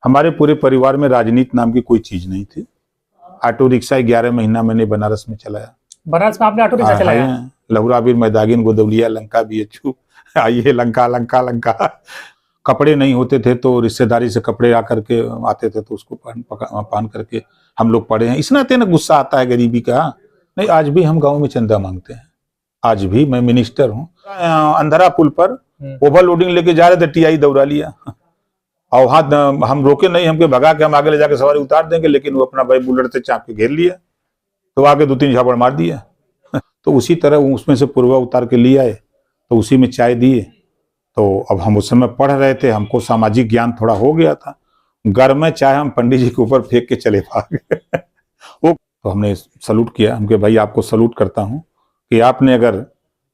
हमारे पूरे परिवार में राजनीति नाम की कोई चीज नहीं थी। ऑटो रिक्शा 11 महीना मैंने बनारस में चलाया। बनारस में आपने ऑटो रिक्शा चलाया? लहुरा बीर मैदागिन गोदौलिया लंका BHU आइए लंका लंका लंका। कपड़े नहीं होते थे तो रिश्तेदारी से कपड़े आकर के आते थे तो उसको पहन करके हम लोग पड़े हैं। इस नाते ना गुस्सा आता है गरीबी का। नहीं, आज भी हम गाँव में चंदा मांगते हैं। आज भी मैं मिनिस्टर हूँ। अंधरा पुल पर ओवरलोडिंग लेके जा रहे थे, TI दौड़ा लिया और हाथ हम रोके नहीं, हमके भगा के हम आगे ले जाके सवारी उतार देंगे, लेकिन वो अपना भाई बुलेट से चाप के घेर लिया तो आगे 2-3 झापड़ मार दिया। तो उसी तरह उसमें से पूर्वा उतार के लिए आए तो उसी में चाय दिए। तो अब हम उस समय पढ़ रहे थे, हमको सामाजिक ज्ञान थोड़ा हो गया था। घर में चाय हम पंडित जी के ऊपर फेंक के चले भाग वो तो हमने सलूट किया। हमके भाई आपको सलूट करता हूँ कि आपने अगर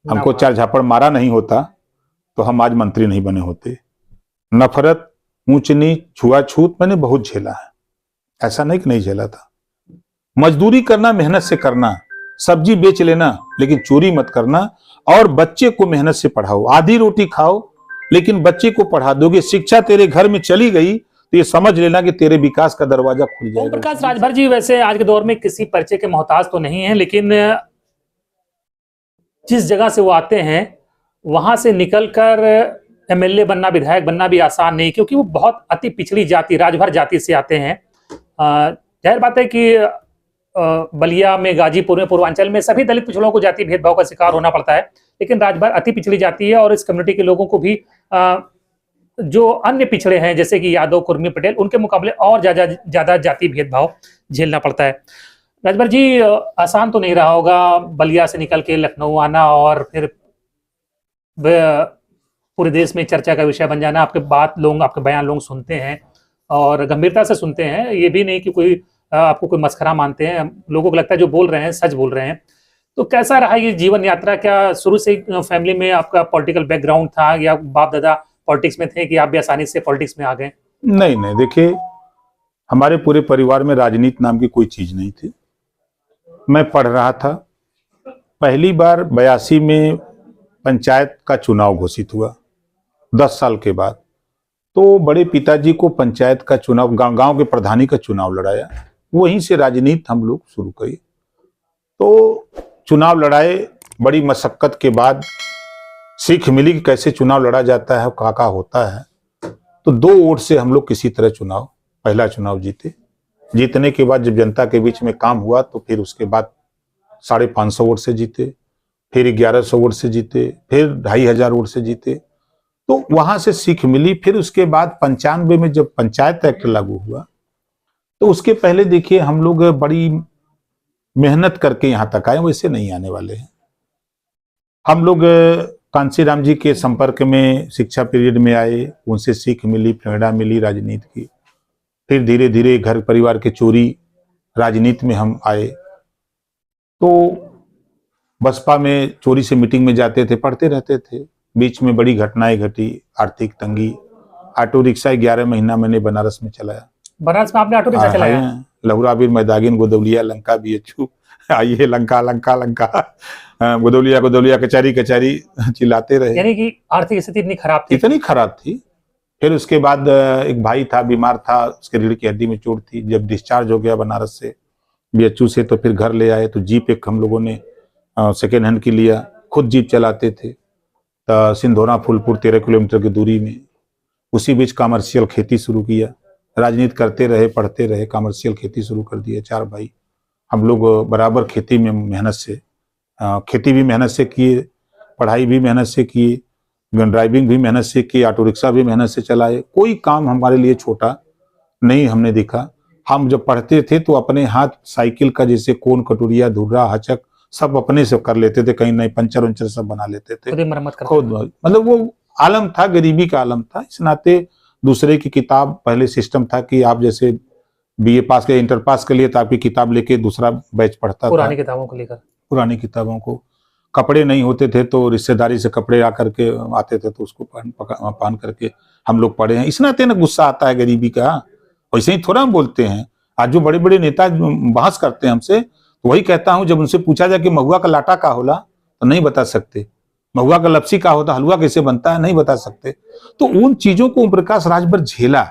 हमको 4 झापड़ मारा नहीं होता तो हम आज मंत्री नहीं बने होते। नफरत, ऊंच नीच, छुआछूत मैंने बहुत झेला है, ऐसा नहीं कि नहीं झेला था। मजदूरी करना, मेहनत से करना, सब्जी बेच लेना लेकिन चोरी मत करना, और बच्चे को मेहनत से पढ़ाओ। आधी रोटी खाओ लेकिन बच्चे को पढ़ा दोगे। शिक्षा तेरे घर में चली गई तो ये समझ लेना कि तेरे विकास का दरवाजा खुल जाएगा। ओम प्रकाश राजभर जी वैसे आज के दौर में किसी परिचय के मोहताज तो नहीं है, लेकिन जिस जगह से वो आते हैं वहां से निकलकर MLA बनना, विधायक बनना भी आसान नहीं, क्योंकि वो बहुत अति पिछड़ी जाति, राजभर जाति से आते हैं। जाहिर बात है कि बलिया में, गाजीपुर में, पूर्वांचल में सभी दलित पिछड़ों को जाति भेदभाव का शिकार होना पड़ता है, लेकिन राजभर अति पिछड़ी जाति है और इस कम्युनिटी के लोगों को भी जो अन्य पिछड़े हैं जैसे कि यादव, कुर्मी, पटेल, उनके मुकाबले और ज्यादा जाति भेदभाव झेलना पड़ता है। राजभर जी, आसान तो नहीं रहा होगा बलिया से निकल के लखनऊ आना और फिर पूरे देश में चर्चा का विषय बन जाना। आपके बात लोग, आपके बयान लोग सुनते हैं और गंभीरता से सुनते हैं। ये भी नहीं कि कोई आपको कोई मस्खरा मानते हैं, लोगों को लगता है जो बोल रहे हैं सच बोल रहे हैं। तो कैसा रहा ये जीवन यात्रा? क्या शुरू से फैमिली में आपका पॉलिटिकल बैकग्राउंड था या बाप दादा पॉलिटिक्स में थे कि आप भी आसानी से पॉलिटिक्स में आ गए? नहीं, देखिए हमारे पूरे परिवार में राजनीति नाम की कोई चीज नहीं थी। मैं पढ़ रहा था, पहली बार 82 में पंचायत का चुनाव घोषित हुआ 10 साल के बाद। तो बड़े पिताजी को पंचायत का चुनाव, गांव के प्रधानी का चुनाव लड़ाया, वहीं से राजनीति हम लोग शुरू करी। तो चुनाव लड़ाए, बड़ी मशक्कत के बाद सीख मिली कि कैसे चुनाव लड़ा जाता है, क्या होता है। तो 2 वोट से हम लोग किसी तरह पहला चुनाव जीते। जीतने के बाद जब जनता के बीच में काम हुआ तो फिर उसके बाद 550 वोट से जीते, फिर 1100 वोट से जीते, फिर 2500 वोट से जीते। तो वहां से सीख मिली। फिर उसके बाद 95 में जब पंचायत एक्ट लागू हुआ तो उसके पहले देखिए हम लोग बड़ी मेहनत करके यहां तक आए, वैसे नहीं आने वाले हैं। हम लोग कांसीराम जी के संपर्क में शिक्षा पीरियड में आए, उनसे सीख मिली, प्रेरणा मिली राजनीति की। फिर धीरे धीरे घर परिवार के चोरी राजनीति में हम आए। तो बसपा में चोरी से मीटिंग में जाते थे, पढ़ते रहते थे। बीच में बड़ी घटनाएं घटी, आर्थिक तंगी। ऑटो रिक्शा 11 महीना मैंने बनारस में चलाया। बनारस में आपने ऑटो रिक्शा चलाया? लहुरा बीर मैदागिन गोदौलिया लंका BHU आइए लंका लंका लंका। गोदौलिया गोदौलिया कचहरी कचहरी चिल्लाते रहे। यानी कि आर्थिक स्थिति इतनी खराब थी? इतनी खराब थी। फिर उसके बाद एक भाई था, बीमार था, उसके रीढ़ की हड्डी में चोट थी। जब डिस्चार्ज हो गया बनारस से BHU से तो फिर घर ले आए। तो जीप एक हम लोगों ने सेकेंड हैंड की लिया, खुद जीप चलाते थे। तो सिंधोरा फूलपुर 13 किलोमीटर की दूरी में। उसी बीच कमर्शियल खेती शुरू किया। राजनीति करते रहे, पढ़ते रहे, कमर्शियल खेती शुरू कर दिया। 4 भाई हम लोग बराबर खेती में मेहनत से, खेती भी मेहनत से किए, पढ़ाई भी मेहनत से किए, ड्राइविंग भी मेहनत से की, ऑटो रिक्शा भी मेहनत से चलाए। कोई काम हमारे लिए छोटा नहीं हमने देखा। हम जब पढ़ते थे तो अपने हाथ साइकिल का जैसे कोन, कटोरिया, धुर्रा, हचक सब अपने से कर लेते थे। कहीं नहीं पंचर वंचर सब बना लेते थे खुद। मतलब वो आलम था, गरीबी का आलम था। इस नाते दूसरे की किताब, पहले सिस्टम था कि आप जैसे BA पास के, इंटर पास के लिए तो आपकी किताब लेके दूसरा बैच पढ़ता था। पुरानी किताबों को लेकर, पुरानी किताबों को। कपड़े नहीं होते थे तो रिश्तेदारी से कपड़े आकर के आते थे तो उसको पहन करके हम लोग पढ़े हैं। इस नाते ना गुस्सा आता है गरीबी का। वैसे ही थोड़ा हम बोलते हैं। आज जो बड़े बड़े नेता बहस करते हैं हमसे, तो वही कहता हूं, जब उनसे पूछा जाए कि महुआ का लाटा का होला तो नहीं बता सकते। महुआ का लपसी का होता, हलवा कैसे बनता है नहीं बता सकते। तो उन चीजों को ओम प्रकाश राजभर झेला।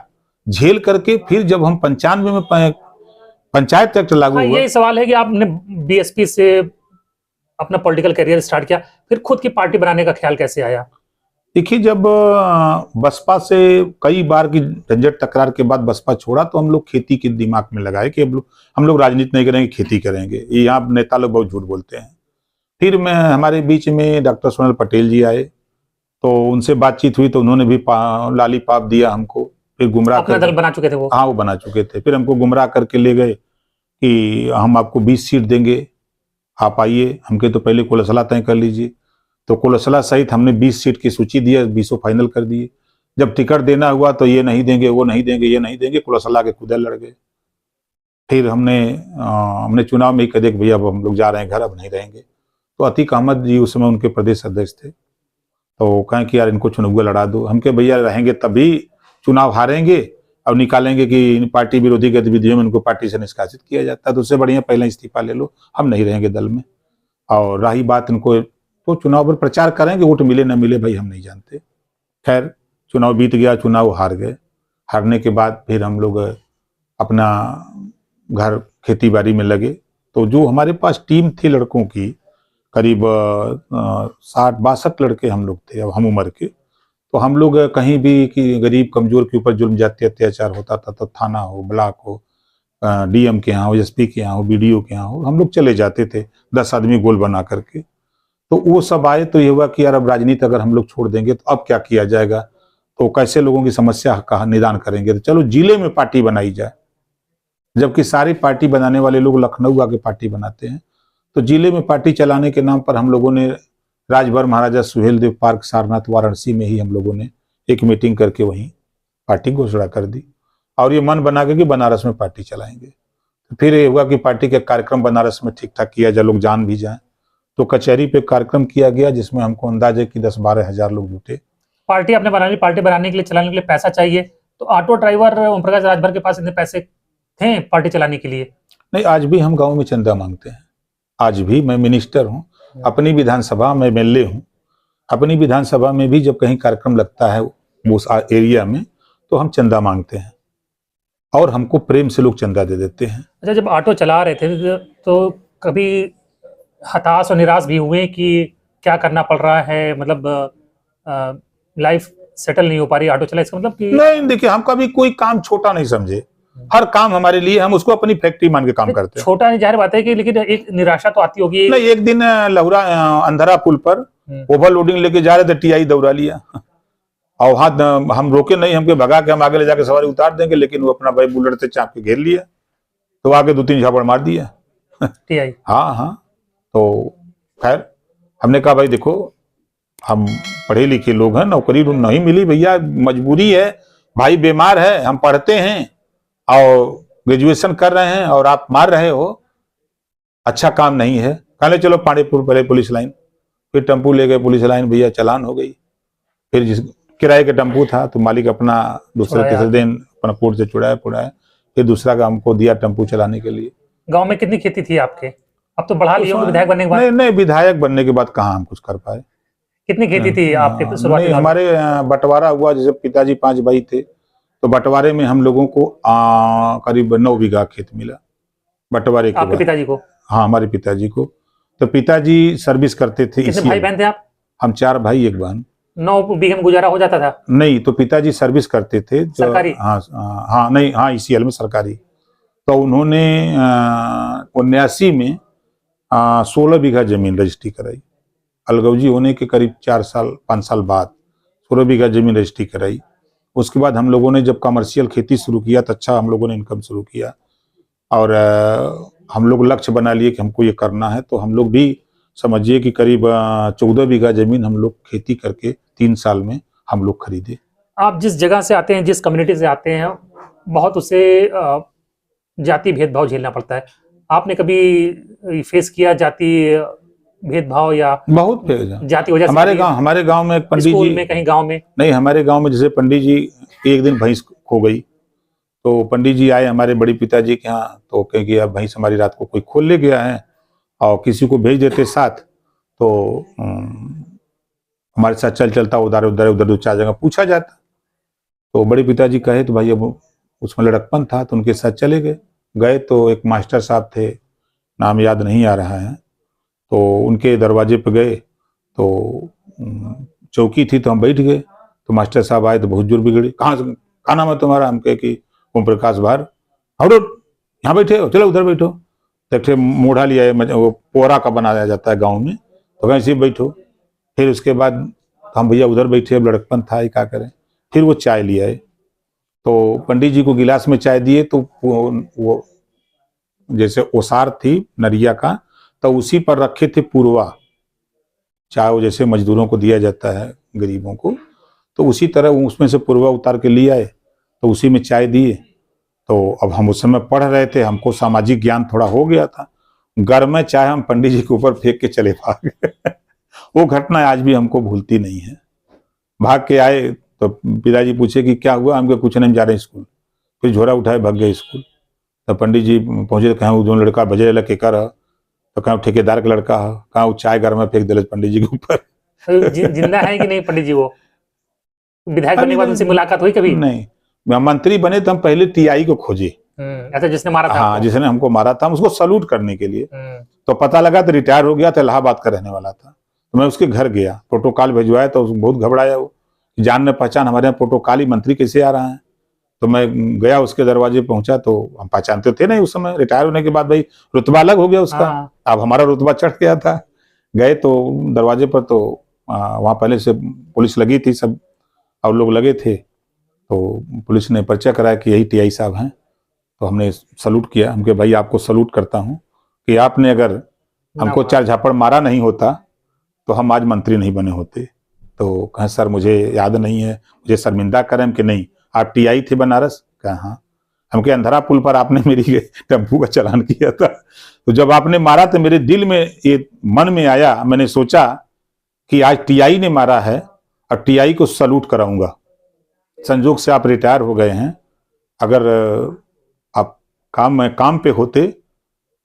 झेल करके फिर जब हम 95 में पंचायत एक्ट लागू हाँ, हुआ। यही सवाल है कि आपने बीएसपी से अपना पॉलिटिकल करियर स्टार्ट किया, फिर खुद की पार्टी बनाने का ख्याल कैसे आया? देखिए, जब बसपा से कई बार की झंझट तकरार के बाद बसपा छोड़ा तो हम लोग खेती के दिमाग में लगाए कि हम लोग राजनीति नहीं करेंगे, खेती करेंगे। ये यहाँ नेता लोग बहुत झूठ बोलते हैं। फिर मैं हमारे बीच में डॉक्टर सोनल पटेल जी आए, तो उनसे बातचीत हुई तो उन्होंने भी लालीपाप दिया हमको, फिर गुमराह अपना दल बना चुके थे वो? हाँ, वो बना चुके थे। फिर हमको गुमराह करके ले गए कि हम आपको 20 सीट देंगे, आप आइए। हमके तो पहले कुलसला तय कर लीजिए, तो कुलसला सहित हमने 20 सीट की सूची दी, 20 फाइनल कर दिए। जब टिकट देना हुआ तो ये नहीं देंगे, वो नहीं देंगे, ये नहीं देंगे, कुलसला के खुद लड़ गए। फिर हमने चुनाव में ही कह दिया कि भैया अब हम लोग जा रहे हैं घर, अब नहीं रहेंगे। तो अतीक अहमद जी उस समय उनके प्रदेश अध्यक्ष थे, तो कहें कि यार इनको चुनाव लड़ा दो। हमके भैया रहेंगे तभी चुनाव हारेंगे, अब निकालेंगे कि पार्टी विरोधी गतिविधियों में उनको पार्टी से निष्कासित किया जाता है, तो उससे बढ़िया पहले इस्तीफा ले लो, हम नहीं रहेंगे दल में। और रही बात इनको, तो चुनाव पर प्रचार करेंगे, वोट मिले न मिले भाई हम नहीं जानते। खैर, चुनाव बीत गया, चुनाव हार गए। हारने के बाद फिर हम लोग अपना घर खेती बाड़ी में लगे। तो जो हमारे पास टीम थी लड़कों की, करीब 60-62 लड़के हम लोग थे, अब हम उम्र के। तो हम लोग कहीं भी कि गरीब कमजोर के ऊपर जुल्म जाति अत्याचार होता था तो थाना हो, ब्लॉक हो, डीएम के यहाँ हो, एसपी के यहाँ हो, बीडीओ के यहाँ हो, हम लोग चले जाते थे 10 आदमी गोल बना करके। तो वो सब आए तो ये हुआ कि यार अब राजनीति अगर हम लोग छोड़ देंगे तो अब क्या किया जाएगा, तो कैसे लोगों की समस्या का निदान करेंगे, तो चलो जिले में पार्टी बनाई जाए। जबकि सारी पार्टी बनाने वाले लोग लखनऊ आके पार्टी बनाते हैं, तो जिले में पार्टी चलाने के नाम पर हम लोगों ने राजभर महाराजा सुहेलदेव पार्क सारनाथ वाराणसी में ही हम लोगों ने एक मीटिंग करके वहीं पार्टी घोषणा कर दी, और ये मन बना के कि बनारस में पार्टी चलाएंगे। तो फिर ये हुआ कि पार्टी के कार्यक्रम बनारस में ठीक ठाक किया जाए, लोग जान भी जाए। तो कचहरी पे कार्यक्रम किया गया जिसमें हमको अंदाजे कि 10-12 हजार लोग जुटे। पार्टी आपने बना ली, पार्टी बनाने के लिए, चलाने के लिए पैसा चाहिए, तो ऑटो ड्राइवर ओम प्रकाश राजभर के पास इतने पैसे थे पार्टी चलाने के लिए? नहीं, आज भी हम गांव में चंदा मांगते हैं। आज भी मैं मिनिस्टर हूँ, अपनी विधानसभा में एमएलए हूँ, अपनी विधानसभा में भी जब कहीं कार्यक्रम लगता है उस एरिया में तो हम चंदा मांगते हैं, और हमको प्रेम से लोग चंदा दे देते हैं। अच्छा, जब ऑटो चला रहे थे तो कभी हताश और निराश भी हुए कि क्या करना पड़ रहा है, मतलब लाइफ सेटल नहीं हो पा रही ऑटो चला, इसका मतलब कि? नहीं, देखिए, हम कभी कोई काम छोटा नहीं समझे। हर काम हमारे लिए, हम उसको अपनी फैक्ट्री मान के काम करते हैं। छोटा नहीं, जाहिर बात है कि, लेकिन एक निराशा तो आती होगी। नहीं, एक दिन लहुरा अंधरा पुल पर ओवरलोडिंग लेके जा रहे थे, टीआई दौड़ा लिया, और हाथ हम रोके नहीं, हमके भगा के हम आगे ले जाके सवारी उतार देंगे, लेकिन वो अपना भाई बुलेट से चाप के घेर लिया, तो आगे 2-3 झापड़ मार दिया टीआई। हाँ। तो खैर हमने कहा भाई देखो, हम पढ़े लिखे लोग हैं, नौकरी नहीं मिली भैया, मजबूरी है, भाई बीमार है, हम पढ़ते हैं और ग्रेजुएशन कर रहे हैं और आप मार रहे हो, अच्छा काम नहीं है। कहले चलो पांडेपुर पहले पुलिस लाइन, फिर टेम्पू ले गए पुलिस लाइन, भैया चालान हो गई। फिर जिस किराए का टेम्पू था तो मालिक अपना दूसरे तीसरे दिन अपना कोर्ट से छुड़ाया, फिर दूसरा का हमको दिया टेम्पू चलाने के लिए। गांव में कितनी खेती थी आपके? अब तो बढ़ा लिया विधायक बनने के बाद? नहीं, विधायक बनने के बाद कहाँ हम कुछ कर पाए। कितनी खेती थी आपके शुरुआती? हमारे बंटवारा हुआ, जैसे पिताजी 5 भाई थे, तो बंटवारे में हम लोगों को करीब 9 बीघा खेत मिला बंटवारे के। आपके पिताजी को? हाँ, हमारे पिताजी को। तो पिताजी सर्विस करते थे। कितने भाई बहन थे आप? हम 4 भाई 1 बहन। 9 बीघे में गुजारा हो जाता था? नहीं, तो पिताजी सर्विस करते थे सरकारी? हाँ, नहीं, हाँ, ईसीएल में सरकारी। तो उन्होंने 79 में 16 बीघा जमीन रजिस्ट्री कराई, अलगौजी होने के करीब 5 साल बाद 16 बीघा जमीन रजिस्ट्री कराई। उसके बाद हम लोगों ने जब कमर्शियल खेती शुरू किया तो अच्छा हम लोगों ने इनकम शुरू किया, और हम लोग लक्ष्य बना लिए कि हमको ये करना है। तो हम लोग भी समझिए कि करीब 14 बीघा जमीन हम लोग खेती करके 3 साल में हम लोग खरीदे। आप जिस जगह से आते हैं, जिस कम्युनिटी से आते हैं, बहुत उसे जाति भेदभाव झेलना पड़ता है। आपने कभी फेस किया जाति भेदभाव या? बहुत जाति वजह से हमारे गांव में एक पंडित जी में, कहीं गांव में नहीं, हमारे गांव में जैसे पंडित जी एक दिन भैंस खो गई, तो पंडित जी आए हमारे बड़े पिताजी के यहाँ, तो कहे कि अब भैंस हमारी रात को कोई खोल ले गया है, और किसी को भेज देते साथ, तो हमारे साथ चलता उधर 2-4 जगह पूछा जाता। तो बड़े पिताजी कहे तो भाई अब उसमें लड़कपन था तो उनके साथ चले गए तो एक मास्टर साहब थे, नाम याद नहीं आ रहा है, तो उनके दरवाजे पे गए तो चौकी थी तो हम बैठ गए। तो मास्टर साहब आए तो बहुत जोर बिगड़ी, कहाँ नाम है तुम्हारा? हम कहे कि ओम प्रकाश भार। हटो, यहाँ बैठे हो, चलो उधर बैठो। तो मोढ़ा लिया, वो पोरा का बनाया जाता है गाँव में, तो कहीं से बैठो। फिर उसके बाद हम भैया उधर बैठे, अब लड़कपन था, क्या करें। फिर वो चाय ले आए, तो पंडित जी को गिलास में चाय दिए, तो वो जैसे ओसार थी नरिया का, तो उसी पर रखे थे पुरवा, चाय वो जैसे मजदूरों को दिया जाता है गरीबों को, तो उसी तरह उसमें से पुरवा उतार के ले आए, तो उसी में चाय दिए। तो अब हम उस समय पढ़ रहे थे, हमको सामाजिक ज्ञान थोड़ा हो गया था, घर में चाय हम पंडित जी के ऊपर फेंक के चले भाग गए। वो घटना आज भी हमको भूलती नहीं है। भाग के आए तो पिताजी पूछे कि क्या हुआ? हमको कुछ नहीं, जा रहे स्कूल। फिर झोरा उठाए भाग गए स्कूल। तो पंडित जी पहुंचे, कहा वो दोनों लड़का बजे लग के कर, तो कहा ठेकेदार का लड़का है, कहा वो चाय घर में फेंक दिले पंडित जी के ऊपर। जिंदा है कि नहीं पंडित जी? वो विधायक बनने के बाद उनसे मुलाकात हुई कभी? नहीं, मंत्री बने तो हम पहले टीआई को खोजे। अच्छा, जिसने मारा था? हाँ, जिसने हमको मारा था, हम उसको सल्यूट करने के लिए। तो पता लगा तो रिटायर हो गया था, इलाहाबाद का रहने वाला था। तो मैं उसके घर गया, प्रोटोकॉल भिजवाया, तो बहुत घबराया वो, जान न पहचान, हमारे यहाँ प्रोटोकॉल ही मंत्री कैसे आ रहा है। तो मैं गया, उसके दरवाजे पहुंचा, तो हम पहचानते थे नहीं उस समय, रिटायर होने के बाद भाई रुतबा अलग हो गया उसका। अब हमारा रुतबा चढ़ गया था। गए तो दरवाजे पर, तो वहां पहले से पुलिस लगी थी, सब और लोग लगे थे। तो पुलिस ने पर्चा कराया कि यही टीआई साहब हैं। तो हमने सलूट किया, हम कहे भाई आपको सलूट करता हूं कि आपने अगर हमको चार झापड़ मारा नहीं होता तो हम आज मंत्री नहीं बने होते। तो कहा सर मुझे याद नहीं है, मुझे शर्मिंदा करें कि नहीं, आप टीआई थे बनारस? कहा हाँ। हम कहे अंधरा पुल पर आपने मेरी टेम्पू का चालान किया था। तो जब आपने मारा तो मेरे दिल में ये मन में आया, मैंने सोचा कि आज टीआई ने मारा है और टीआई को सलूट कराऊंगा। संजोग से आप रिटायर हो गए हैं, अगर आप काम पे होते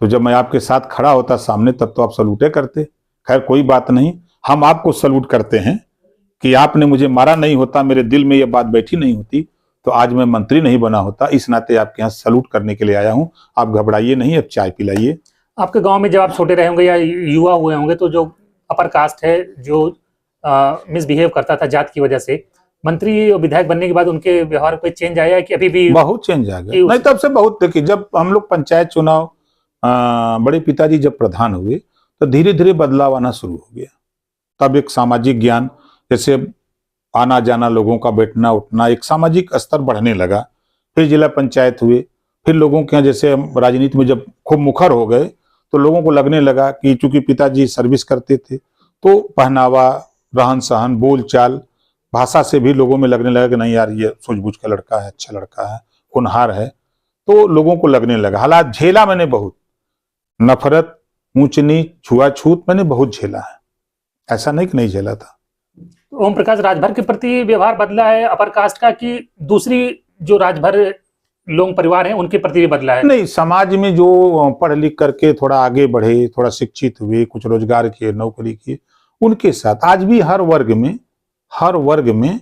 तो जब मैं आपके साथ खड़ा होता सामने, तब तो आप सलूटे करते। खैर कोई बात नहीं, हम आपको सलूट करते हैं कि आपने मुझे मारा नहीं होता, मेरे दिल में ये बात बैठी नहीं होती, तो आज मैं मंत्री नहीं बना होता। इस नाते आपके यहाँ सलूट करने के लिए आया हूँ, आप घबराइए नहीं, अब चाय पिलाइए। आपके गांव में जब आप छोटे रहे होंगे या युवा हुए होंगे, तो जो अपर कास्ट है, जो मिसबिहेव करता था जात की वजह से, मंत्री और विधायक बनने के बाद उनके व्यवहार पे चेंज आया है कि अभी भी? बहुत चेंज आ गया। नहीं, तब से बहुत, देखिए जब हम लोग पंचायत चुनाव, बड़े पिताजी जब प्रधान हुए तो धीरे धीरे बदलाव आना शुरू हो गया। तब एक सामाजिक ज्ञान, जैसे आना जाना, लोगों का बैठना उठना, एक सामाजिक स्तर बढ़ने लगा। फिर जिला पंचायत हुए, फिर लोगों के यहाँ जैसे राजनीति में जब खूब मुखर हो गए तो लोगों को लगने लगा कि चूंकि पिताजी सर्विस करते थे तो पहनावा, रहन सहन, बोल चाल, भाषा से भी लोगों में लगने लगा कि नहीं यार ये सूझबूझ का लड़का है, अच्छा लड़का है, होनहार है। तो लोगों को लगने लगा। हालात झेला मैंने बहुत, नफरत, ऊंच नीच, छुआछूत मैंने बहुत झेला है, ऐसा नहीं कि नहीं झेला था। ओम प्रकाश, राजभर के प्रति व्यवहार बदला है अपर कास्ट का, कि दूसरी जो राजभर लोग परिवार हैं उनके प्रति भी बदला है? नहीं, समाज में जो पढ़ लिख करके थोड़ा आगे बढ़े, थोड़ा शिक्षित हुए, कुछ रोजगार किए, नौकरी किए, उनके साथ आज भी हर वर्ग में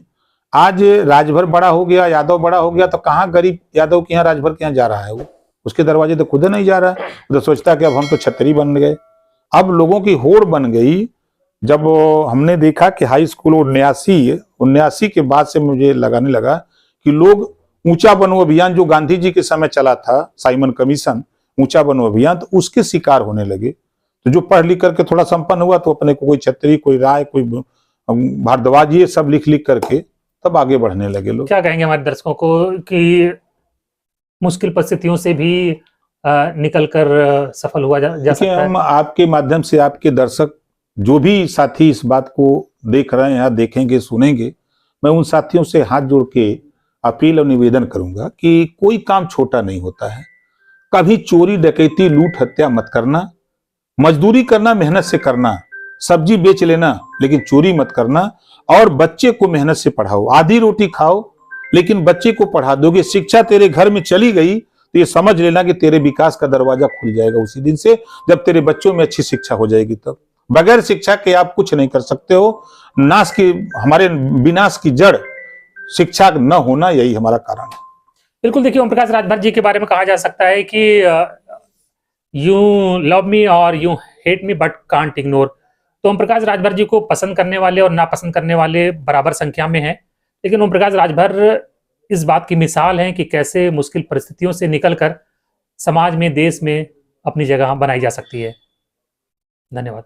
आज राजभर बड़ा हो गया, यादव बड़ा हो गया, तो कहाँ गरीब यादव के यहाँ राजभर के यहाँ जा रहा है? वो उसके दरवाजे तो खुद नहीं जा रहा है, तो सोचता कि अब हम तो छतरी बन गए। अब लोगों की होड़ बन गई। जब हमने देखा कि हाई स्कूल 79 के बाद से मुझे लगाने लगा कि लोग ऊंचा बनो अभियान, जो गांधी जी के समय चला था, साइमन कमीशन, ऊंचा बनो अभियान, तो उसके शिकार होने लगे। तो जो पढ़ लिख करके थोड़ा संपन्न हुआ तो अपने को कोई छतरी, कोई राय, कोई भारद्वाज, ये सब लिख लिख करके तब आगे बढ़ने लगे लोग। क्या कहेंगे हमारे दर्शकों को कि मुश्किल परिस्थितियों से भी निकल कर सफल हुआ जा सकता है? हम आपके माध्यम से, आपके दर्शक जो भी साथी इस बात को देख रहे हैं या देखेंगे, सुनेंगे, मैं उन साथियों से हाथ जोड़ के अपील और निवेदन करूंगा कि कोई काम छोटा नहीं होता है। कभी चोरी, डकैती, लूट, हत्या मत करना। मजदूरी करना, मेहनत से करना, सब्जी बेच लेना, लेकिन चोरी मत करना। और बच्चे को मेहनत से पढ़ाओ। आधी रोटी खाओ लेकिन बच्चे को पढ़ा दोगे। शिक्षा तेरे घर में चली गई तो ये समझ लेना कि तेरे विकास का दरवाजा खुल जाएगा उसी दिन से, जब तेरे बच्चों में अच्छी शिक्षा हो जाएगी। तब बगैर शिक्षा के आप कुछ नहीं कर सकते हो। हमारे विनाश की जड़ शिक्षा न होना, यही हमारा कारण है। बिल्कुल, देखिए ओम प्रकाश राजभर जी के बारे में कहा जा सकता है कि यू लव मी और you hate me but can't ignore. तो ओम प्रकाश राजभर जी को पसंद करने वाले और नापसंद करने वाले बराबर संख्या में हैं, लेकिन ओम प्रकाश राजभर इस बात की मिसाल हैं कि कैसे मुश्किल परिस्थितियों से निकलकर समाज में, देश में अपनी जगह बनाई जा सकती है। धन्यवाद।